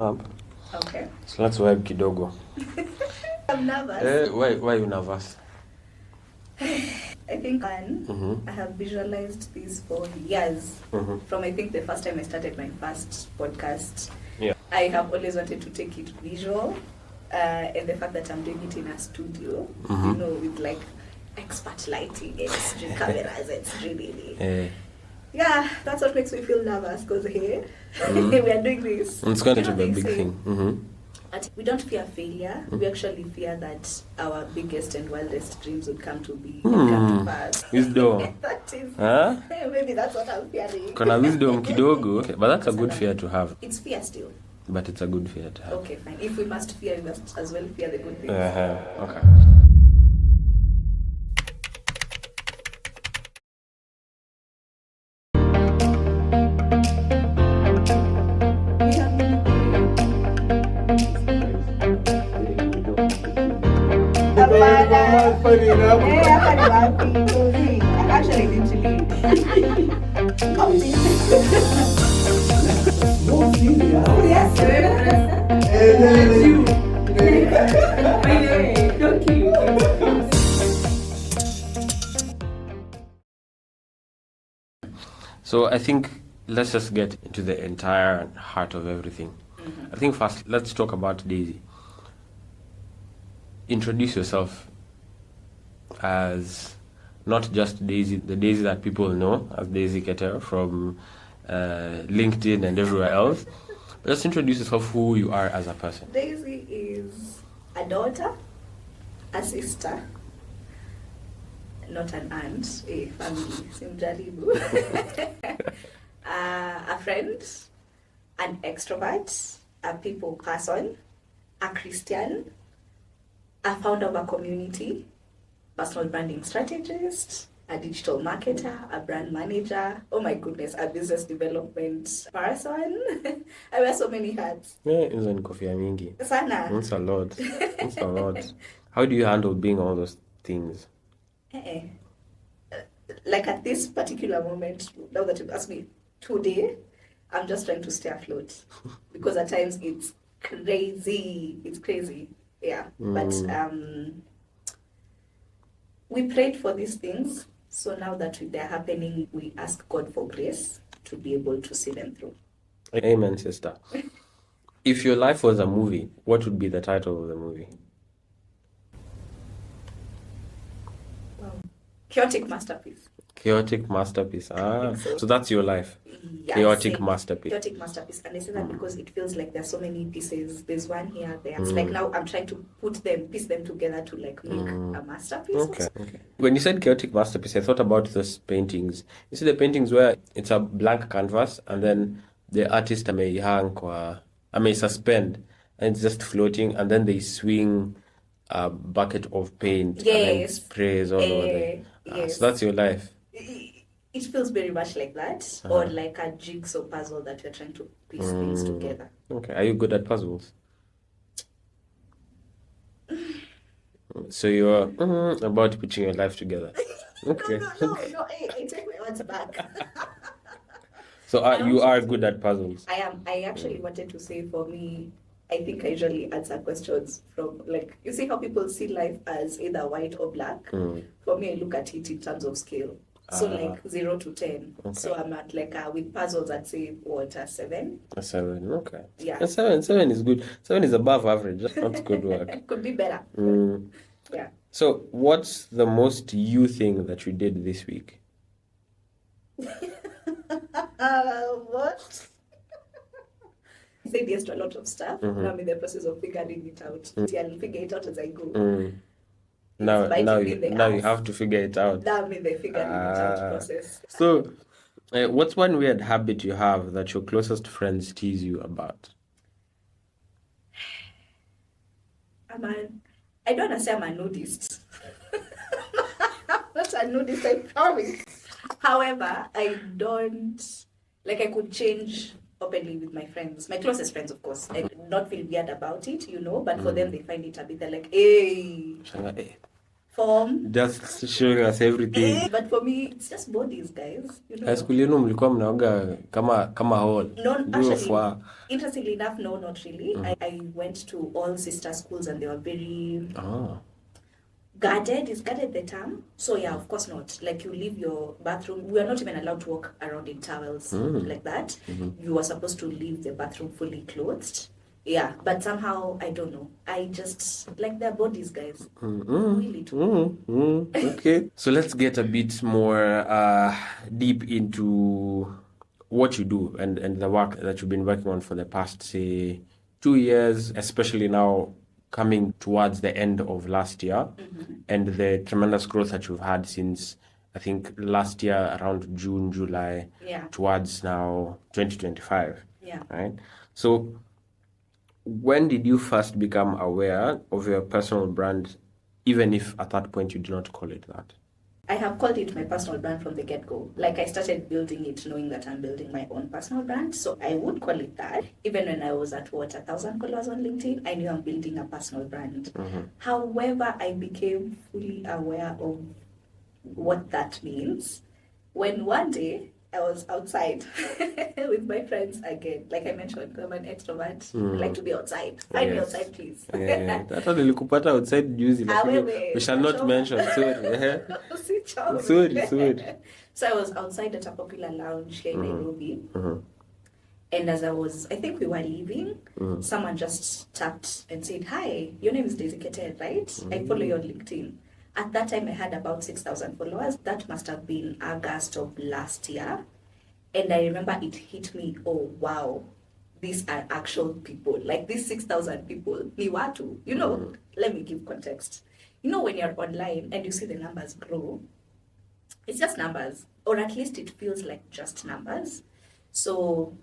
Okay. So let's vibe kidogo. I'm nervous. Why are you nervous? I think I have visualized this for years. From I think the first time I started my first podcast. Yeah. I have always wanted to take it visual. And the fact that I'm doing it in a studio, with like expert lighting, extreme cameras, it's really. Yeah, that's what makes me feel nervous because here we are doing this. It's going to be a big thing. We don't fear failure. We actually fear that our biggest and wildest dreams would come to pass. Wisdom. That is. Huh? Maybe that's what I'm fearing. Kuna wisdom kidogo. Okay, but that's a good fear to have. It's fear still. But it's a good fear to have. Okay, fine. If we must fear, we must as well fear the good things. Okay. Actually, literally. So I think let's just get into the entire heart of everything. I think first, let's talk about Daisy. Introduce yourself as not just Daisy, the Daisy that people know as Daisy Keter from LinkedIn and everywhere else. But just introduce yourself who you are as a person. Daisy is a daughter, a sister, not an aunt, a family, simjaribu, a friend, an extrovert, a people person, a Christian, a founder of a community, personal branding strategist, a digital marketer, a brand manager, oh my goodness, a business development person. I wear so many hats. Yeah, hizo ni kofia mingi. Sana. It's a lot. It's a lot. How do you handle being all those things? Like at this particular moment, now that you've asked me today, I'm just trying to stay afloat. Because at times it's crazy. It's crazy. Yeah. But we prayed for these things. So now that they're happening, we ask God for grace to be able to see them through. Amen, sister. If your life was a movie, what would be the title of the movie? Wow. Chaotic masterpiece. Chaotic masterpiece. So that's your life. Yes, Chaotic masterpiece. Chaotic masterpiece. And I say that because it feels like there's so many pieces. There's one here, there. It's like now I'm trying to piece them together to like make a masterpiece. Okay. When you said chaotic masterpiece, I thought about those paintings. You see the paintings where it's a blank canvas and then the artist may suspend and it's just floating and then they swing a bucket of paint and then sprays all over there. Yes. So that's your life. It feels very much like that, or like a jigsaw puzzle that you're trying to piece things together. Okay. Are you good at puzzles? So you're about putting your life together. Okay. No, I take my words back. So you are good at puzzles. I am. I actually wanted to say for me, I think I usually answer questions from like, you see how people see life as either white or black? For me, I look at it in terms of scale. So like 0 to 10. Okay. So I'm at like with puzzles, I'd say a 7. A 7, okay. Yeah. A 7 is good. 7 is above average. That's good work. Could be better. Yeah. So what's the most you thing that you did this week? What? I said yes to a lot of stuff. Now I'm in the process of figuring it out. I'll figure it out as I go. Now you have to figure it out. Now I'm in the figuring it out process. So, what's one weird habit you have that your closest friends tease you about? I don't want to say I'm a nudist. I'm not a nudist, I promise. However, I don't, like I could change openly with my friends, my closest friends, of course. I do not feel weird about it, but for them, they find it a bit, they're like, hey. form. Just showing us everything. But for me, it's just bodies, guys. High school yenu mlikuwa mnaoga kama hall. No, Ndio actually, fwa. interestingly enough, no, not really. I went to all sister schools and they were very guarded. Is guarded the term? So yeah, of course not. Like you leave your bathroom. We are not even allowed to walk around in towels like that. You are supposed to leave the bathroom fully clothed. Yeah, but somehow I don't know. I just like their bodies, guys. Really too. Okay. So let's get a bit more deep into what you do and the work that you've been working on for the past, say, 2 years, especially now coming towards the end of last year, and the tremendous growth that you've had since, I think, last year around June, July, towards now 2025. Yeah. Right? So when did you first become aware of your personal brand, even if at that point you did not call it that? I have called it my personal brand from the get-go. Like I started building it knowing that I'm building my own personal brand. So I would call it that. Even when I was at 1,000 followers on LinkedIn, I knew I'm building a personal brand. However, I became fully aware of what that means when one day I was outside with my friends again. Like I mentioned, I'm an extrovert. I like to be outside. Find me outside, please. Hata nilikupata outside juzi, lakini we shall not mention. Sorry. So I was outside at a popular lounge here in Nairobi. And as I think we were leaving, someone just tapped and said, "Hi, your name is Dedicated, right? I follow you on LinkedIn." At that time, I had about 6,000 followers. That must have been August of last year. And I remember it hit me, oh, wow, these are actual people. Like these 6,000 people, ni watu. You know, let me give context. You know, when you're online and you see the numbers grow, it's just numbers. Or at least it feels like just numbers. So,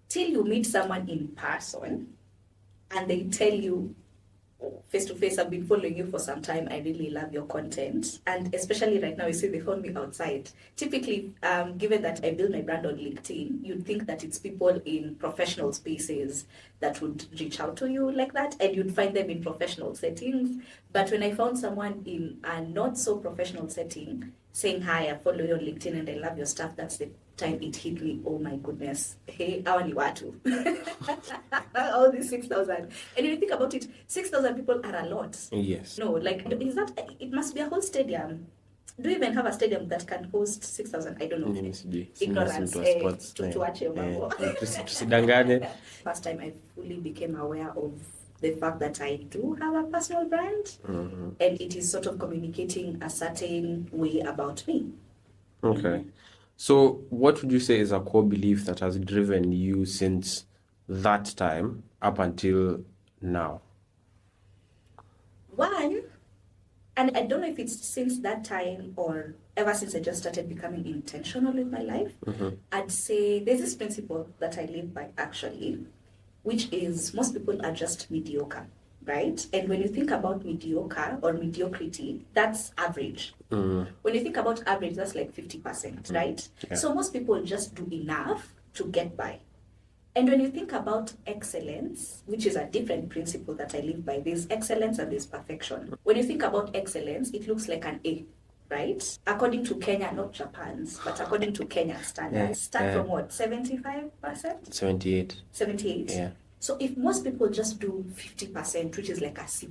till you meet someone in person and they tell you, face to face, I've been following you for some time. I really love your content. And especially right now, you see, they found me outside. Typically, given that I build my brand on LinkedIn, you'd think that it's people in professional spaces that would reach out to you like that, and you'd find them in professional settings. But when I found someone in a not so professional setting saying, "Hi, I follow you on LinkedIn and I love your stuff," that's the time it hit me. Oh my goodness. Hey, hawa ni watu. All these 6,000. And when you think about it, 6,000 people are a lot. Yes. No, like, is that, it must be a whole stadium. Do you even have a stadium that can host 6,000? I don't know. Ignorance. Tuache mambo. Tusidanganye. First time I fully became aware of the fact that I do have a personal brand, and it is sort of communicating a certain way about me. Okay. So what would you say is a core belief that has driven you since that time up until now? One, and I don't know if it's since that time or ever since I just started becoming intentional with my life, I'd say there's this principle that I live by actually, which is most people are just mediocre, right? And when you think about mediocre or mediocrity, that's average. When you think about average, that's like 50%, right? Yeah. So most people just do enough to get by. And when you think about excellence, which is a different principle that I live by, there's excellence and there's perfection. When you think about excellence, it looks like an A, right? According to Kenya, not Japan's, but according to Kenya standards, start from what, 75%? 78. 78? Yeah. So if most people just do 50%, which is like a C+,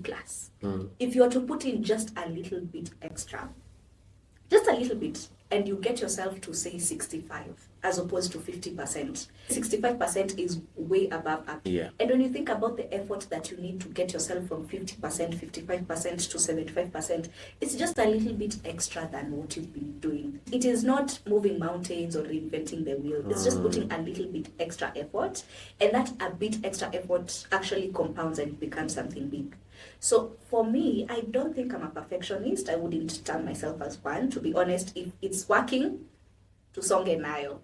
if you are to put in just a little bit extra, just a little bit, and you get yourself to say 65 as opposed to 50%. 65% is way above average. Yeah. And when you think about the effort that you need to get yourself from 50%, 55% to 75%, it's just a little bit extra than what you've been doing. It is not moving mountains or reinventing the wheel. It's just putting a little bit extra effort, and that a bit extra effort actually compounds and becomes something big. So for me, I don't think I'm a perfectionist. I wouldn't term myself as one. To be honest, if it's working, tusonge nayo.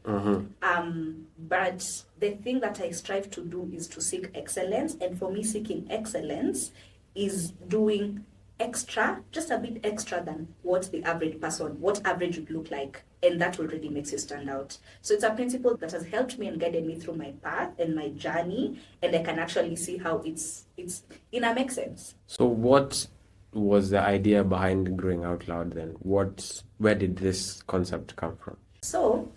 But the thing that I strive to do is to seek excellence. And for me, seeking excellence is doing extra, just a bit extra than what the average person, what average would look like. And that already makes you stand out. So it's a principle that has helped me and guided me through my path and my journey. And I can actually see how it's makes sense. So what was the idea behind Growing Out Loud then? Where did this concept come from? So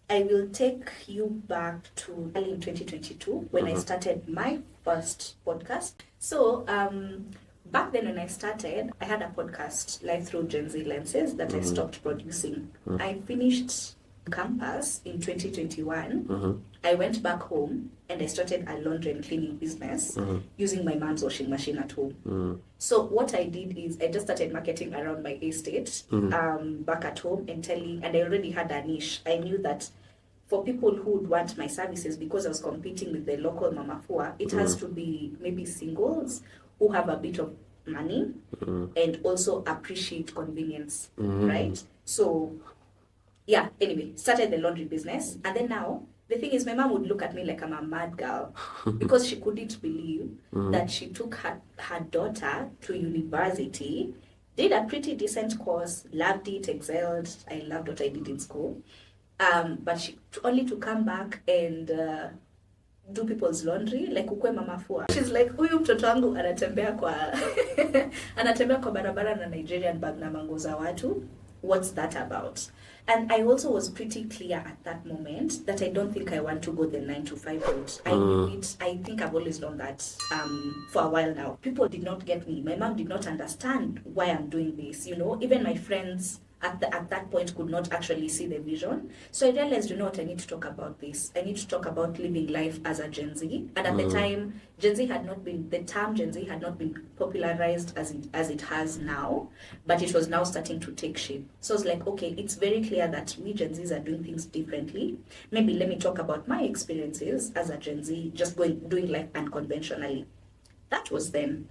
I will take you back to early in 2022 when I started my first podcast. So back then when I started, I had a podcast, Live Through Gen Z Lenses, that I stopped producing. I finished campus in 2021. I went back home and I started a laundry and cleaning business using my mom's washing machine at home. So what I did is I just started marketing around my estate back at home and I already had a niche. I knew that for people who would want my services, because I was competing with the local mama fua, it has to be maybe singles who have a bit of money and also appreciate convenience, right? So yeah, anyway, started the laundry business. And then now, the thing is, my mom would look at me like I'm a mad girl because she couldn't believe that she took her daughter to university, did a pretty decent course, loved it, excelled. I loved what I did in school. But she only to come back and do people's laundry, like ukwe mama fua. She's like, huyu mtoto wangu anatembea kwa barabara na Nigerian bag na mango za watu. What's that about? And I also was pretty clear at that moment that I don't think I want to go the 9 to 5 route. I knew it. I think I've always known that for a while now. People did not get me. My mom did not understand why I'm doing this. Even my friends at that point could not actually see the vision. So I realized, what, I need to talk about this. I need to talk about living life as a Gen Z. And at the time, the term Gen Z had not been popularized as it has now, but it was now starting to take shape. So I was like, okay, it's very clear that we Gen Zs are doing things differently. Maybe let me talk about my experiences as a Gen Z, just doing life unconventionally. That was then.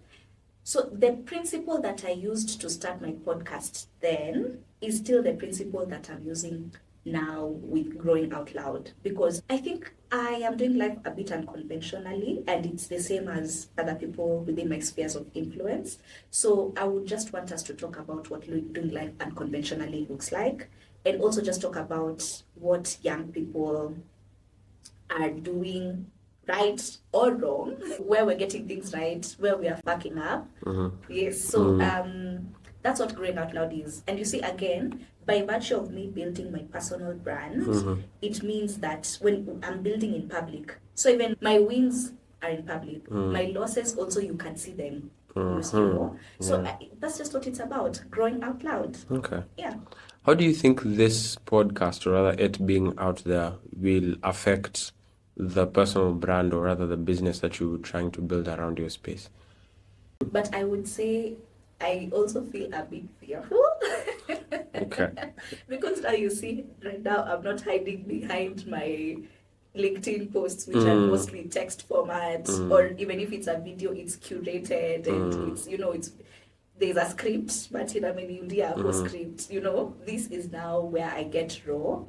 So the principle that I used to start my podcast then is still the principle that I'm using now with Growing Out Loud, because I think I am doing life a bit unconventionally, and it's the same as other people within my spheres of influence. So I would just want us to talk about what doing life unconventionally looks like, and also just talk about what young people are doing right or wrong, where we're getting things right, where we are fucking up. Yes, so that's what Growing Out Loud is. And you see, again, by virtue of me building my personal brand, it means that when I'm building in public, so even my wins are in public, my losses also, you can see them. So that's just what it's about, growing out loud. Okay. Yeah. How do you think this podcast, or rather it being out there, will affect the personal brand, or rather the business that you're trying to build around your space? But I would say I also feel a bit fearful. Okay. Because now you see, right now I'm not hiding behind my LinkedIn posts, which are mostly text format, or even if it's a video, it's curated and it's there's a script, but script. This is now where I get raw,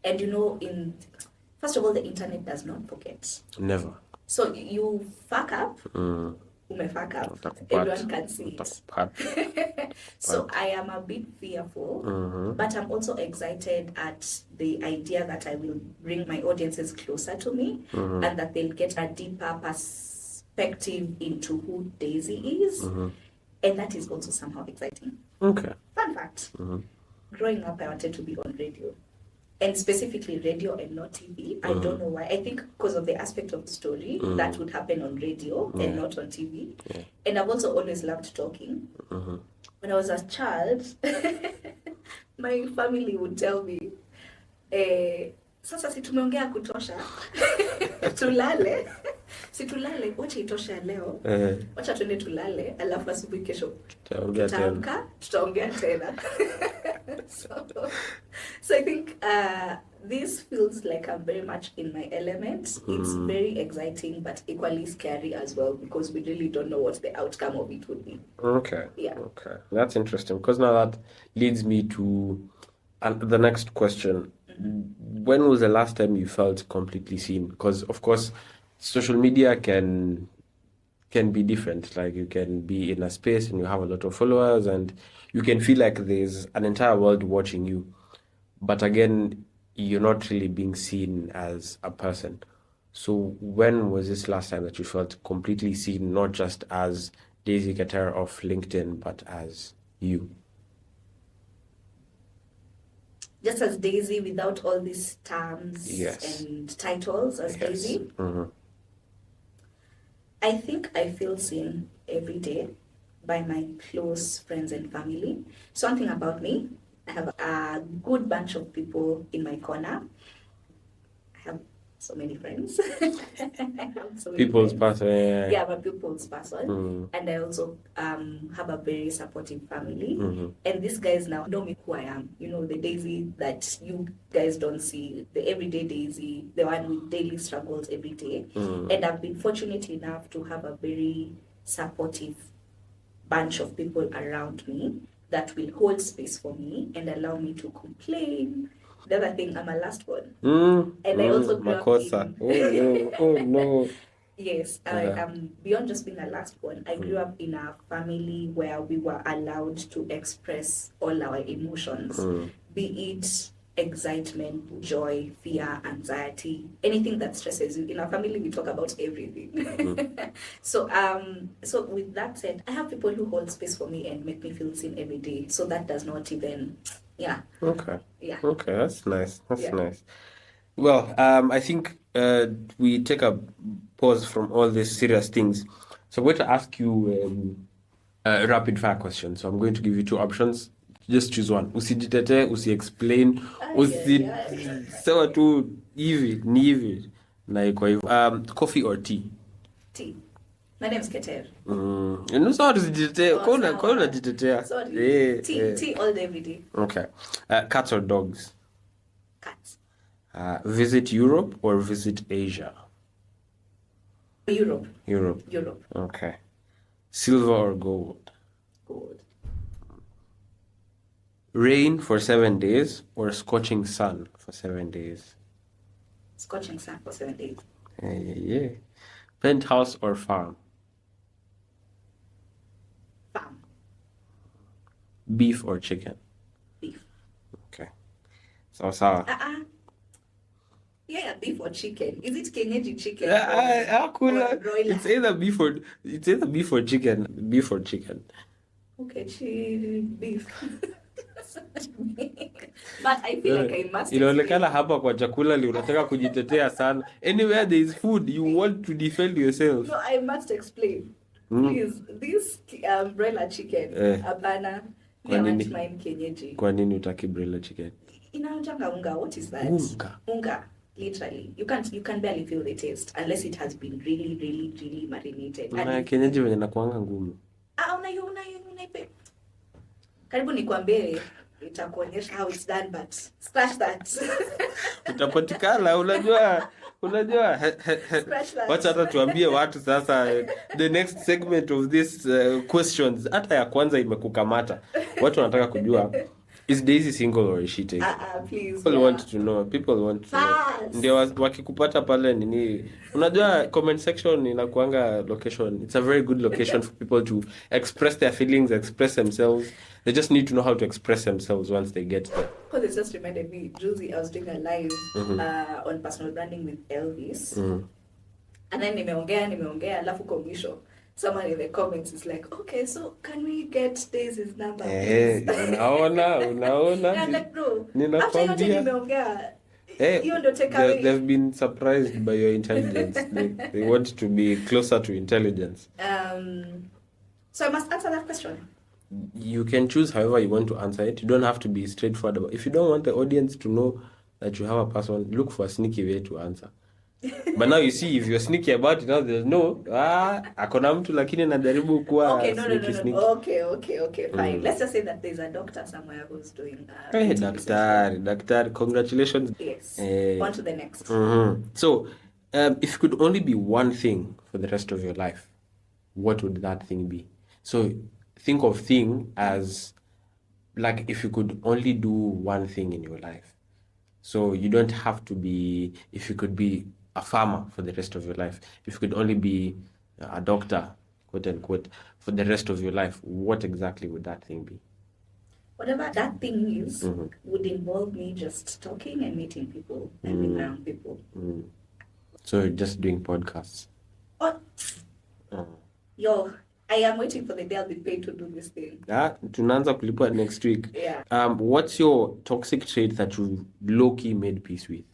and first of all, the internet does not forget. Never. So you fuck up. Umefuck up. Everyone can see it. So I am a bit fearful, but I'm also excited at the idea that I will bring my audiences closer to me, and that they'll get a deeper perspective into who Daisy is. And that is also somehow exciting. Okay. Fun fact. Growing up, I wanted to be on radio. And specifically radio and not TV. I don't know why. I think because of the aspect of the story that would happen on radio and not on TV. Yeah. And I've also always loved talking. When I was a child, my family would tell me, sasa si tumeongea kutosha, tulale. Si tulale, wacha itosha leo. Wacha tuende tulale, alafu asubuhi kesho tutaongea tena. So I think this feels like I'm very much in my element. It's very exciting, but equally scary as well, because we really don't know what the outcome of it would be. Okay. Yeah. Okay. That's interesting, because now that leads me to the next question. When was the last time you felt completely seen? Because, of course, social media can be different. Like, you can be in a space and you have a lot of followers and you can feel like there's an entire world watching you. But again, you're not really being seen as a person. So when was this last time that you felt completely seen, not just as Daisy Keter of LinkedIn, but as you. Just as Daisy without all these terms Yes. and titles as Daisy. I think I feel seen every day by my close friends and family. So one thing about me, I have a good bunch of people in my corner. I have so many friends. I have so many People's friends. person. Yeah, I'm a people's person. And I also have a very supportive family. And these guys now know me who I am. You know, the Daisy that you guys don't see, the everyday Daisy, the one with daily struggles every day. And I've been fortunate enough to have a very supportive bunch of people around me that will hold space for me and allow me to complain. The other thing, I'm a last born. And I also grew Makosa. up in... Oh no. Yes, I am beyond just being a last born. I grew up in a family where we were allowed to express all our emotions, be it excitement, joy, fear, anxiety, anything that stresses you. In our family, we talk about everything. So with that said, I have people who hold space for me and make me feel seen every day. So that does not even, Okay. Yeah. Okay, that's nice. That's Yeah. nice. Well, I think we take a pause from all these serious things. So I'm going to ask you a rapid fire question. So I'm going to give you two options. Just choose one. Usijitete, usi-explain, sema tu hivi, ni hivi. Na iko hivyo. Coffee or tea? Tea. My name is Keter. Sawa tusijitetea. Kwa Sawa. unajitetea. Sorry. Tea all day, every day. Okay. Cats or dogs? Cats. Visit Europe or visit Asia? Europe. Europe. Okay. Silver or gold? Gold. Rain for 7 days or scorching sun for 7 days? Scorching sun for 7 days. Yeah. Penthouse or farm? Farm. Beef or chicken? Beef. Okay. Sawa. Yeah, beef or chicken. Is it Kenyeji chicken? Or broiler? it's either beef or chicken. Beef or chicken. Okay, beef. But I feel like I must Inaonekana hapa kwa chakula unataka kujitetea sana. Anywhere there is food, you want to defend yourself. No, I must explain. Please, this broiler chicken, hapana. I want mine Kenyeji. Kwa nini utaki broiler chicken? Inaonjanga unga. What is that? Unga. Literally, you can barely feel the taste unless it has been really, really, really marinated. Na Kenyeji venye nakuanga ngumu. Unaipe. Karibu nikwambie itakuonyesha how it's done, but scratch that. Utapatikana, unajua. Wacha hata tuambie watu sasa the next segment of this questions. Hata ya kwanza imekukamata. Watu wanataka kujua, is Daisy single or is she taken? Please. People want to know. Ndio wakikupata pale nini. Unajua comment section inakuanga location. It's a very good location for people to express their feelings, express themselves. They just need to know how to express themselves once they get there. Because it just reminded me, Josie, I was doing a live on personal branding with Elvis. And then nimeongea, alafu kwa mwisho. Someone in the comments is like, okay, so can we get Daisy's number? Unaona. I'm like, bro, after yote nimeongea, hiyo ndo take away. They've been surprised by your intelligence. They want to be closer to intelligence. So I must answer that question. You can choose however you want to answer it. You don't have to be straightforward about it. If you don't want the audience to know that you have a person, look for a sneaky way to answer. But now you see, if you're sneaky about it, now there's akona mtu lakini najaribu kuwa sneaky. Okay, fine. Let's just say that there's a doctor somewhere who's doing Daktari, congratulations. Yes. On to the next. So, if you could only be one thing for the rest of your life, what would that thing be? So, think of thing as like if you could only do one thing in your life. So you don't have to be, if you could be a farmer for the rest of your life, if you could only be a doctor, quote unquote, for the rest of your life, what exactly would that thing be? Whatever that thing is would involve me just talking and meeting people and being around people. So just doing podcasts? Yo, I am waiting for the day I'll be paid to do this thing. Tunaanza kulipwa next week. Yeah. What's your toxic trait that you low-key made peace with?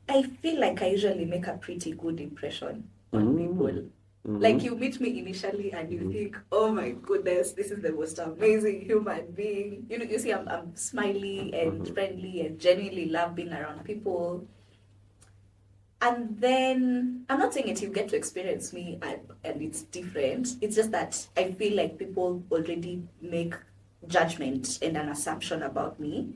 I feel like I usually make a pretty good impression on people. Like you meet me initially and you think, oh my goodness, this is the most amazing human being. You see, I'm smiley and friendly and genuinely love being around people. And then, I'm not saying it, you get to experience me and it's different. It's just that I feel like people already make judgment and an assumption about me.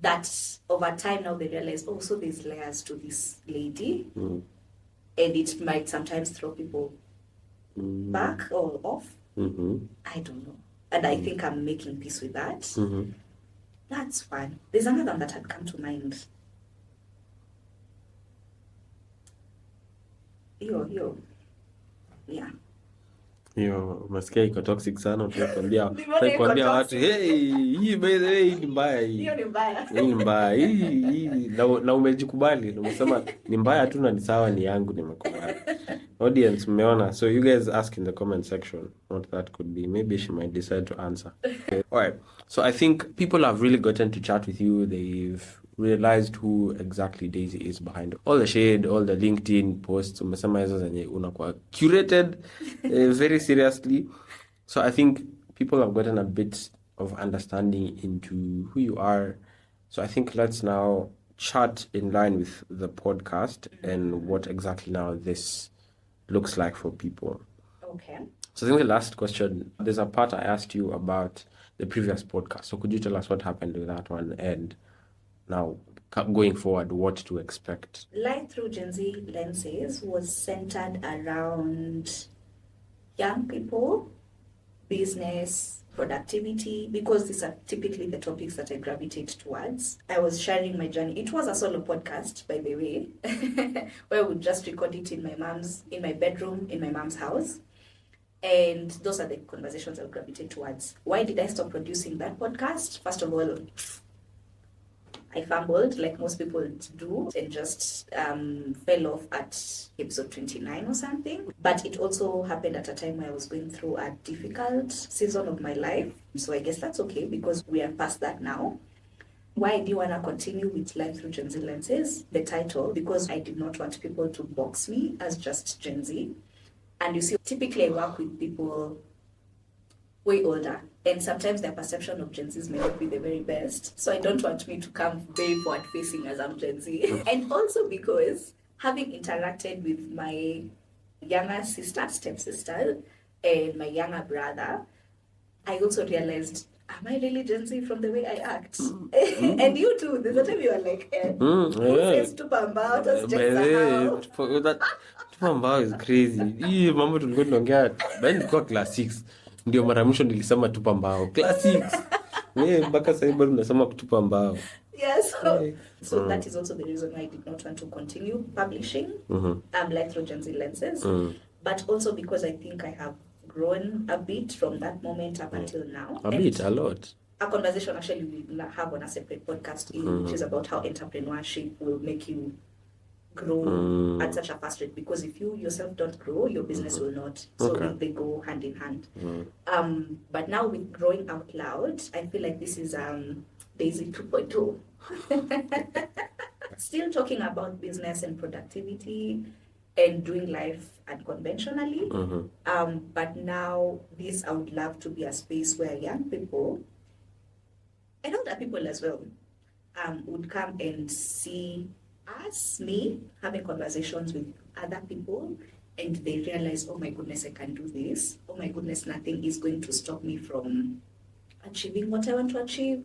That over time now they realize, oh, so there's layers to this lady. And it might sometimes throw people back or off. I don't know. And I think I'm making peace with that. That's fine. There's another one that had come to mind. Yo. Yeah. Hiyo umesikia iko toxic sana, Nimeona tunakwambia iko watu, toxic. hey, hii by the way hii ni mbaya hii. Hiyo ni mbaya. Hii ni mbaya. Hii na umejikubali, umesema ni mbaya tu na ni sawa, ni yangu, nimekubali. Audience, mmeona? So you guys ask in the comment section what that could be. Maybe she might decide to answer. Okay. All right. So I think people have really gotten to chat with you. They've realized who exactly Daisy is behind all the shade, all the LinkedIn posts. Umesema hizo zenye unakuwa curated very seriously. So I think people have gotten a bit of understanding into who you are. So I think let's now chat in line with the podcast and what exactly now this looks like for people. Okay. So I think the last question, there's a part I asked you about the previous podcast. So could you tell us what happened with that one and now going forward, what to expect? Life Through Gen Z Lenses was centered around young people, business, productivity, because these are typically the topics that I gravitate towards. I was sharing my journey. It was a solo podcast, by the way, where I would just record it in my bedroom, in my mom's house. And those are the conversations I would gravitate towards. Why did I stop producing that podcast? First of all, I fumbled like most people do and just fell off at episode 29 or something. But it also happened at a time where I was going through a difficult season of my life. So I guess that's okay because we are past that now. Why do you want to continue with Life Through Gen Z Lenses? The title, because I did not want people to box me as just Gen Z. And you see, typically I work with people way older, and sometimes their perception of Gen Zs may not be the very best. So I don't want me to come very forward facing as I'm Gen Z. And also because having interacted with my younger sister, stepsister, and my younger brother, I also realized, am I really Gen Z from the way I act? And you too, there's a time you were like, who says tupambao, that tupambao is crazy. Hii mambo tulikuwa tunaongea, bali nilikuwa class 6. Ndio mara mwisho nilisema tupa mbao. Class 6. Mpaka sasa hivi tunasema kutupa mbao. Yeah, so that is also the reason why I did not want to continue publishing Life Through Gen Z Lenses. But also because I think I have grown a bit from that moment up until now. A lot. A conversation actually we'll have on a separate podcast, which is about how entrepreneurship will make you grow at such a fast rate, because if you yourself don't grow, your business will not. So they go hand in hand. But now with growing out loud, I feel like this is Daisy 2.2. Still talking about business and productivity and doing life unconventionally. But now this I would love to be a space where young people and older people as well would come and see me having conversations with other people, and they realize, oh my goodness, I can do this. Oh my goodness, nothing is going to stop me from achieving what I want to achieve.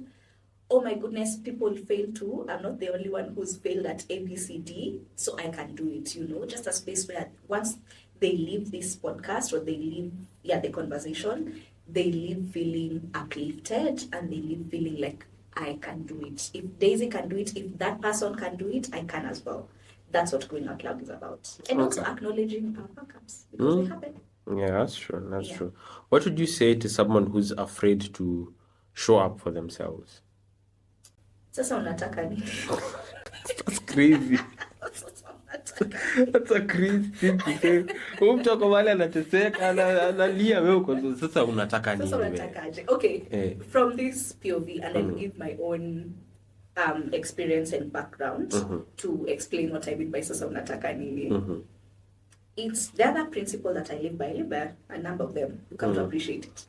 Oh my goodness, people fail too. I'm not the only one who's failed at ABCD, so I can do it, just a space where once they leave this podcast or they leave the conversation, they leave feeling uplifted and they leave feeling like, I can do it. If Daisy can do it, if that person can do it, I can as well. That's what Going Out Loud is about. And also acknowledging our fuck-ups, because they happen. Yeah, that's true. That's true. What would you say to someone who's afraid to show up for themselves? Sasa unataka nini? That's crazy. Sasa unataka That's a crazy thing to say. Huyu mtu ako mahali anateseka, analia, wewe uko sasa unataka nini Sasa wewe? unatakaje? Okay, Eh. from this POV, and I'll give my own experience and background to explain what I mean by sasa unataka nini. It's the other principle that I live by a number of them. You come to appreciate it.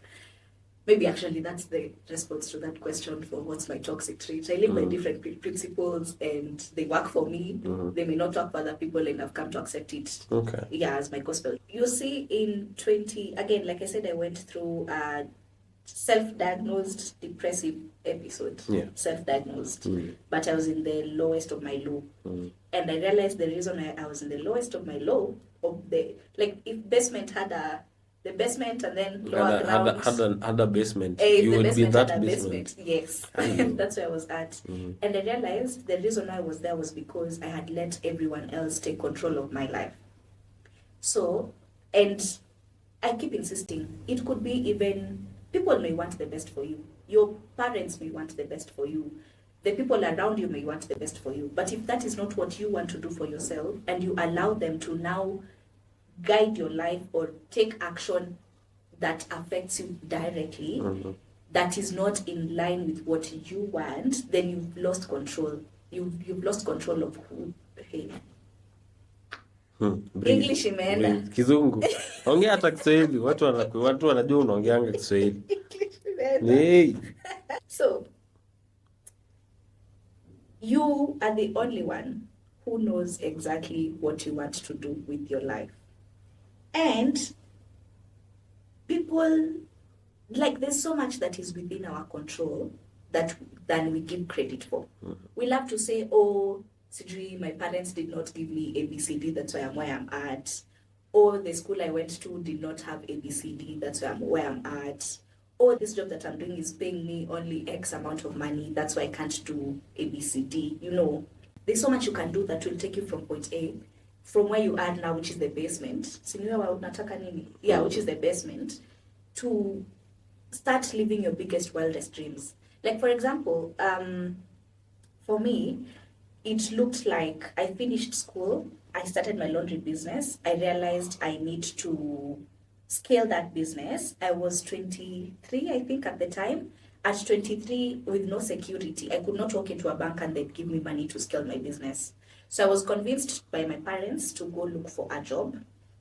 Maybe actually that's the response to that question for what's my toxic trait. I live by different principles and they work for me. They may not work for other people, and I've come to accept it. Okay. Yeah, as my gospel. You see, in 20, again, like I said, I went through a self-diagnosed depressive episode. Yeah. Self-diagnosed. But I was in the lowest of my low. And I realized the reason I was in the lowest of my low, if basement had the basement and then lower ground had a basement. You would be that had a basement. Yes. That's where I was at. And I realized the reason I was there was because I had let everyone else take control of my life. So, and I keep insisting, it could be even, people may want the best for you. Your parents may want the best for you. The people around you may want the best for you. But if that is not what you want to do for yourself, and you allow them to now guide your life or take action that affects you directly, that is not in line with what you want, then you've lost control. You've lost control of who. Hey. English imeenda. Kizungu. Ongea hata Kiswahili. Watu wanajua unaongeanga Kiswahili. English imeenda. Hey. So, you are the only one who knows exactly what you want to do with your life. And people, there's so much that is within our control than we give credit for. We love to say, oh, sijui, my parents did not give me ABCD, that's why I'm where I'm at. Or the school I went to did not have ABCD, that's where I'm at. Or this job that I'm doing is paying me only X amount of money, that's why I can't do ABCD. You know, there's so much you can do that will take you from point A, from where you are now, which is the basement, which is the basement, to start living your biggest, wildest dreams. Like, for example, for me, it looked like I finished school, I started my laundry business, I realized I need to scale that business. I was 23, I think, at the time. At 23, with no security, I could not walk into a bank and they'd give me money to scale my business. So I was convinced by my parents to go look for a job.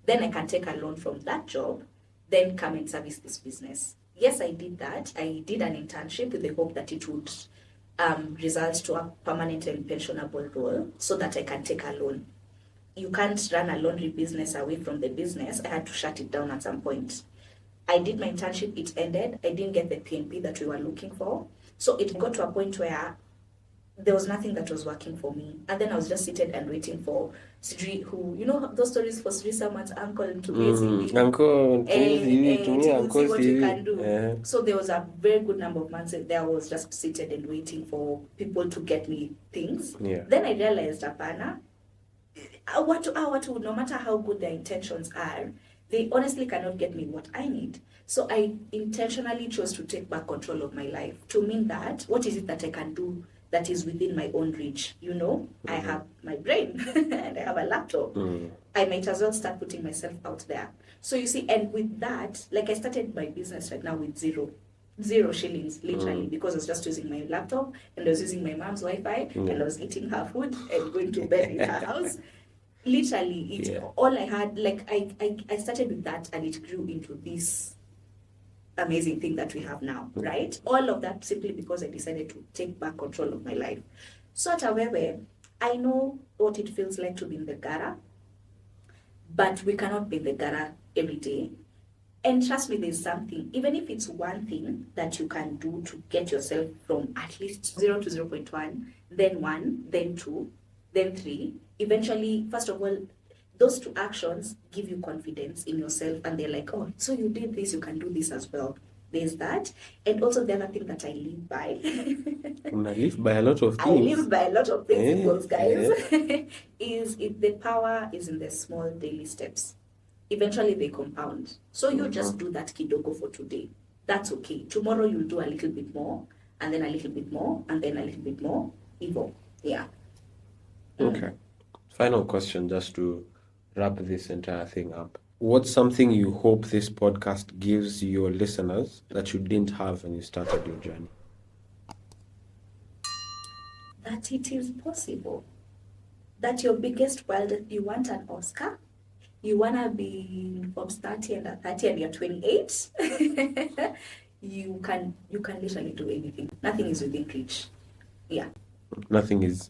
Then I can take a loan from that job, then come and service this business. Yes, I did that. I did an internship with the hope that it would result to a permanent and pensionable role so that I can take a loan. You can't run a laundry business away from the business. I had to shut it down at some point. I did my internship, it ended. I didn't get the PNP that we were looking for. So it got to a point where there was nothing that was working for me. And then I was just seated and waiting for Sri, who, you know those stories for Sri, someone's uncle to basically uncle, to see what you can do. Yeah. So there was a very good number of months there I was just seated and waiting for people to get me things. Yeah. Then I realized, apana, no matter how good their intentions are, they honestly cannot get me what I need. So I intentionally chose to take back control of my life. To mean that, what is it that I can do that is within my own reach? You know, I have my brain and I have a laptop. I might as well start putting myself out there. So you see, and with that, I started my business right now with zero shillings, literally, because I was just using my laptop and I was using my mom's Wi-Fi and I was eating her food and going to bed in her house. Literally, all I had, I started with that and it grew into this amazing thing that we have now, right? All of that simply because I decided to take back control of my life. So at Awewe, I know what it feels like to be in the gutter, but we cannot be in the gutter every day. And trust me, there's something, even if it's one thing that you can do to get yourself from at least 0 to 0.1, then 1, then 2, then 3. Eventually, first of all, those 2 actions give you confidence in yourself, and they're like, oh, so you did this, you can do this as well. There's that. And also the other thing that I live by. I live by a lot of things. I live by a lot of principles, guys. Is if the power is in the small daily steps. Eventually they compound. So you just do that kidogo for today. That's okay. Tomorrow you'll do a little bit more, and then a little bit more, and then a little bit more. Evo. Yeah. Okay. Final question, just to wrap this entire thing up. What's something you hope this podcast gives your listeners that you didn't have when you started your journey? That it is possible. That your biggest world, you want an Oscar, you want to be Forbes 30 and 30 and you're 28, you can literally do anything. Nothing is within reach. Yeah. Nothing is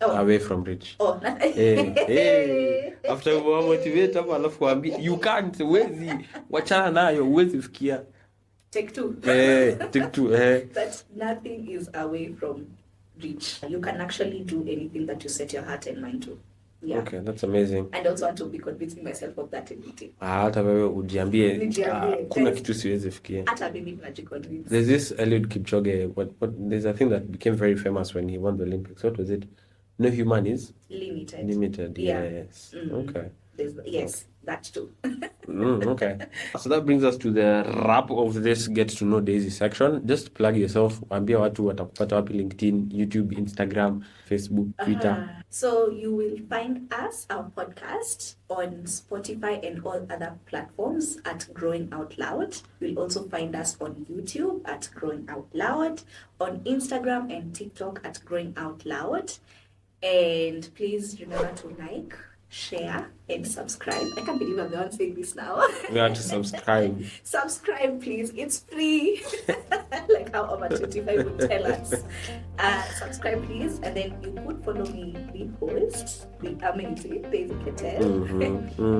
away from reach. Oh, nothing. Hey. After motivate hapa alafu waambie you can't, huwezi, wachana nayo, huwezi fikia. Take two. Take two. That nothing is away from reach. You can actually do anything that you set your heart and mind to. Yeah. Okay, that's amazing. And also want to be convincing myself of that ability. Hata wewe ujiambie kuna Yes. kitu siwezi fikia. Hata mimi najiconvince. There's this Eliud Kipchoge, there's a thing that became very famous when he won the Olympics. What was it? No human is limited. Yeah. Yes. Okay. Yes, that too. Okay. So that brings us to the wrap of this Get to Know Daisy section. Just plug yourself. Ambia watu watakupata wapi: LinkedIn, YouTube, Instagram, Facebook, Twitter. So you will find us, our podcast, on Spotify and all other platforms at Growing Out Loud. You'll also find us on YouTube at Growing Out Loud, on Instagram and TikTok at Growing Out Loud. And please remember to like, share, and subscribe. I can't believe I'm the one saying this now. We have to subscribe. Subscribe, please. It's free. Like how over 25 would tell us. Subscribe, please. And then you could follow me, the host, the amazing Daisy Keter,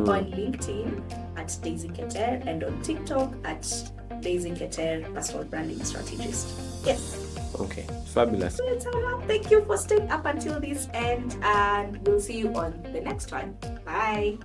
on LinkedIn at Daisy Keter, and on TikTok at Daisy Keter, personal branding strategist. Yes. Okay, fabulous. So it's a wrap. Thank you for staying up until this end, and we'll see you on the next one. Bye.